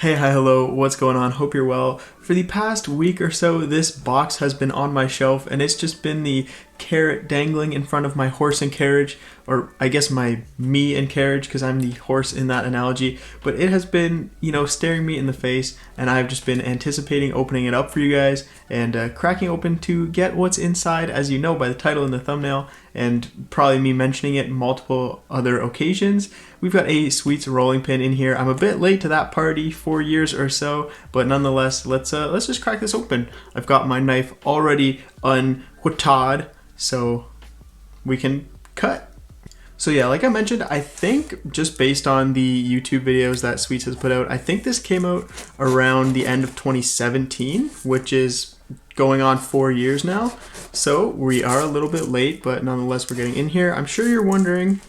Hey, hi, hello, what's going on? Hope you're well. For the past week or so, this box has been on my shelf and it's just been the carrot dangling in front of my horse and carriage, or I guess me and carriage because I'm the horse in that analogy, but it has been, staring me in the face and I've just been anticipating opening it up for you guys and cracking open to get what's inside, as you know by the title and the thumbnail, and probably me mentioning it multiple other occasions. We've got a Sweets rolling pin in here. I'm a bit late to that party, 4 years or so, but nonetheless, let's just crack this open. I've got my knife already unwhittad, so we can cut. So yeah, like I mentioned, I think just based on the YouTube videos that Sweets has put out, I think this came out around the end of 2017, which is going on 4 years now. So we are a little bit late, but nonetheless, we're getting in here. I'm sure you're wondering,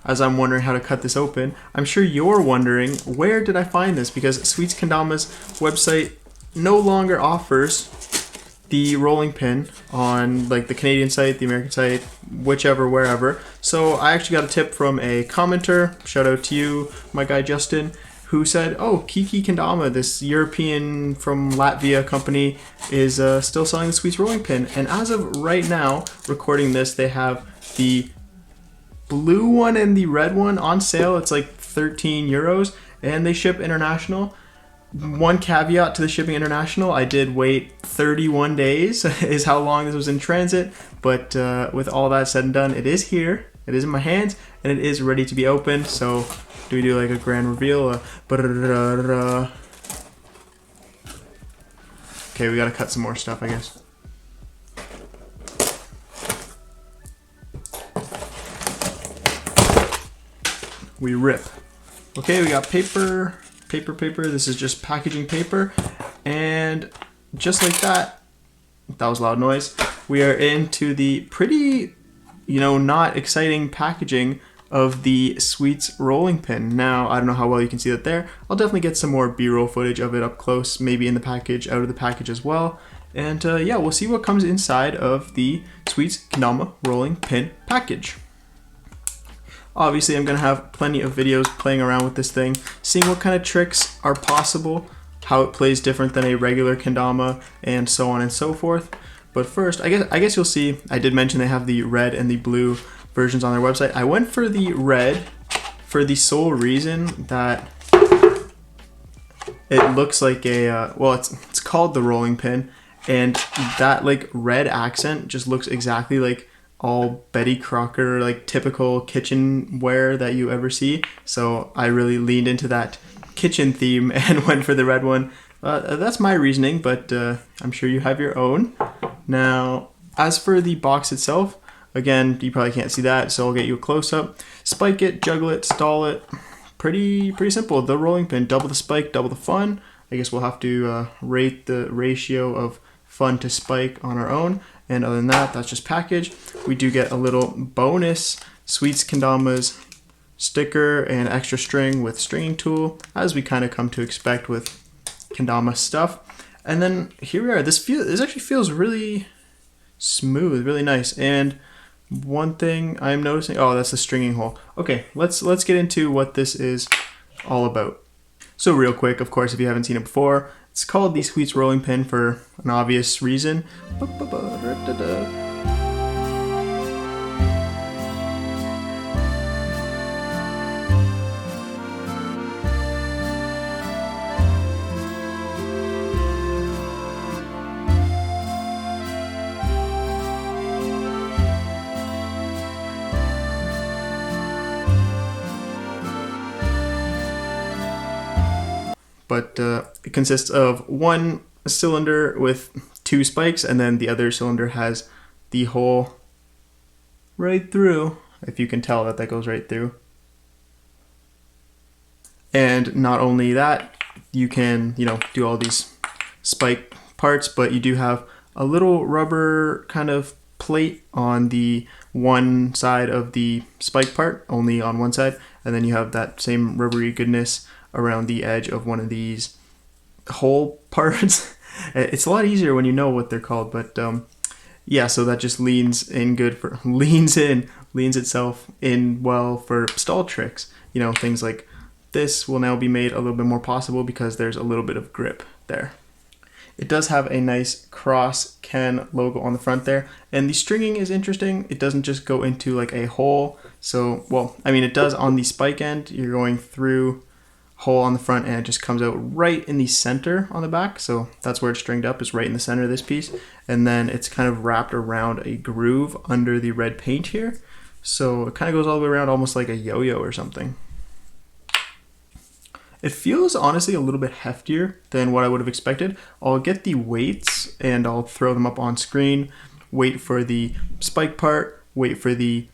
as I'm wondering how to cut this open, I'm sure you're wondering, where did I find this? Because Sweets Kendamas website no longer offers the rolling pin on like the Canadian site, the American site, whichever, wherever. So I actually got a tip from a commenter, shout out to you, my guy Justin, who said, oh, Kendama, this European from Latvia company, is still selling the Sweets rolling pin. And as of right now, recording this, they have the blue one and the red one on sale. It's like 13 euros and they ship international. One caveat to the shipping international, I did wait 31 days is how long this was in transit, but with all that said and done, it is here, it is in my hands, and it is ready to be opened. So do we do like a grand reveal? Okay, we gotta cut some more stuff, I guess. We rip. Okay, we got paper. This is just packaging paper, and just like that was loud noise, we are into the pretty, not exciting packaging of the Sweets rolling pin. Now, I don't know how well you can see that there. I'll definitely get some more B-roll footage of it up close, maybe in the package, out of the package as well. And yeah, we'll see what comes inside of the Sweets Kendama rolling pin package. Obviously, I'm going to have plenty of videos playing around with this thing, seeing what kind of tricks are possible, how it plays different than a regular kendama, and so on and so forth. But first, I guess you'll see, I did mention they have the red and the blue versions on their website. I went for the red for the sole reason that it looks like a, well, it's called the rolling pin, and that like red accent just looks exactly like all Betty Crocker, like typical kitchenware that you ever see. So I really leaned into that kitchen theme and went for the red one. That's my reasoning, but I'm sure you have your own. Now, as for the box itself, again, you probably can't see that, so I'll get you a close-up. Spike it, juggle it, stall it. Pretty simple. The rolling pin, double the spike, double the fun. I guess we'll have to rate the ratio of fun to spike on our own. And other than that, that's just packaged. We do get a little bonus Sweets Kendamas sticker and extra string with stringing tool, as we kind of come to expect with kendama stuff. And then here we are. This actually feels really smooth, really nice. And one thing I'm noticing, oh, that's the stringing hole. Okay, let's get into what this is all about. So real quick, of course, if you haven't seen it before, it's called the Sweets rolling pin for an obvious reason. But it consists of one cylinder with 2 spikes, and then the other cylinder has the hole right through, if you can tell that goes right through. And not only that, you can, do all these spike parts, but you do have a little rubber kind of plate on the one side of the spike part, only on one side, and then you have that same rubbery goodness around the edge of one of these hole parts. It's a lot easier when you know what they're called, but yeah, so that just leans itself in well for stall tricks, things like this will now be made a little bit more possible because there's a little bit of grip there. It does have a nice cross Ken logo on the front there, and the stringing is interesting. It doesn't just go into like a hole. So, well, I mean, it does on the spike end. You're going through hole on the front and it just comes out right in the center on the back. So that's where it's stringed up, is right in the center of this piece. And then it's kind of wrapped around a groove under the red paint here. So it kind of goes all the way around, almost like a yo-yo or something. It feels honestly a little bit heftier than what I would have expected. I'll get the weights and I'll throw them up on screen. Wait for the spike part, wait for the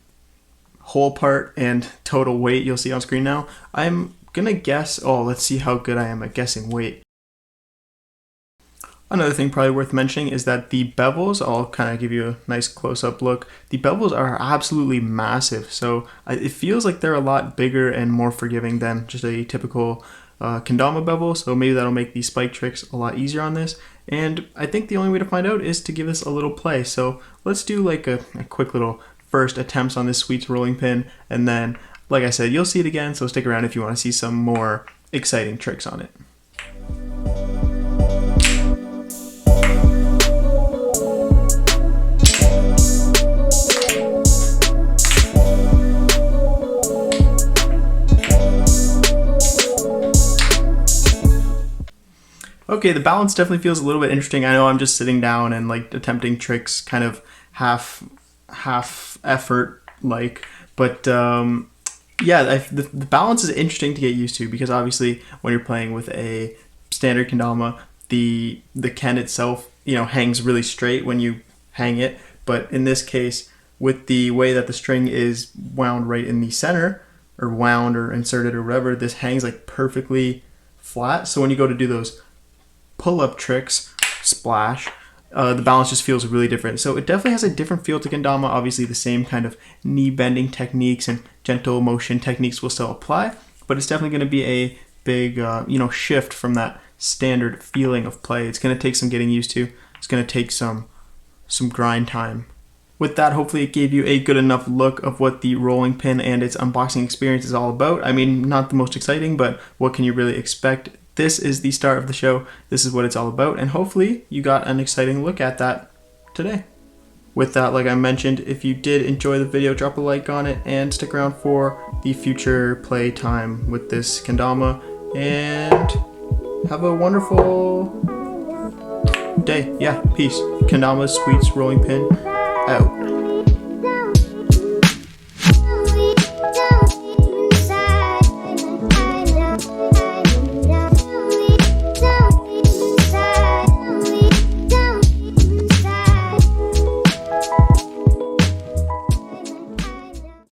hole part, and total weight you'll see on screen now. I'm gonna guess, let's see how good I am at guessing weight. Another thing probably worth mentioning is that the bevels, I'll kind of give you a nice close-up look. The bevels are absolutely massive, so it feels like they're a lot bigger and more forgiving than just a typical kendama bevel, so maybe that'll make the spike tricks a lot easier on this. And I think the only way to find out is to give this a little play. So let's do like a quick little first attempts on this Sweets rolling pin, and then, like I said, you'll see it again, so stick around if you want to see some more exciting tricks on it. Okay, the balance definitely feels a little bit interesting. I know I'm just sitting down and like attempting tricks kind of half effort like, but yeah, the balance is interesting to get used to, because obviously when you're playing with a standard kendama, the ken itself, you know, hangs really straight when you hang it, but in this case, with the way that the string is wound right in the center, or wound or inserted or whatever, this hangs like perfectly flat. So when you go to do those pull-up tricks, splash, the balance just feels really different. So it definitely has a different feel to kendama. Obviously the same kind of knee bending techniques and gentle motion techniques will still apply, but it's definitely going to be a big shift from that standard feeling of play. It's going to take some getting used to. It's going to take some grind time. With that, hopefully it gave you a good enough look of what the rolling pin and its unboxing experience is all about. I mean, not the most exciting, but what can you really expect? This is the start of the show. This is what it's all about, and hopefully you got an exciting look at that today. With that, like I mentioned, if you did enjoy the video, drop a like on it and stick around for the future play time with this kendama, and have a wonderful day. Yeah, peace. Kendamas, Sweets, rolling pin, out.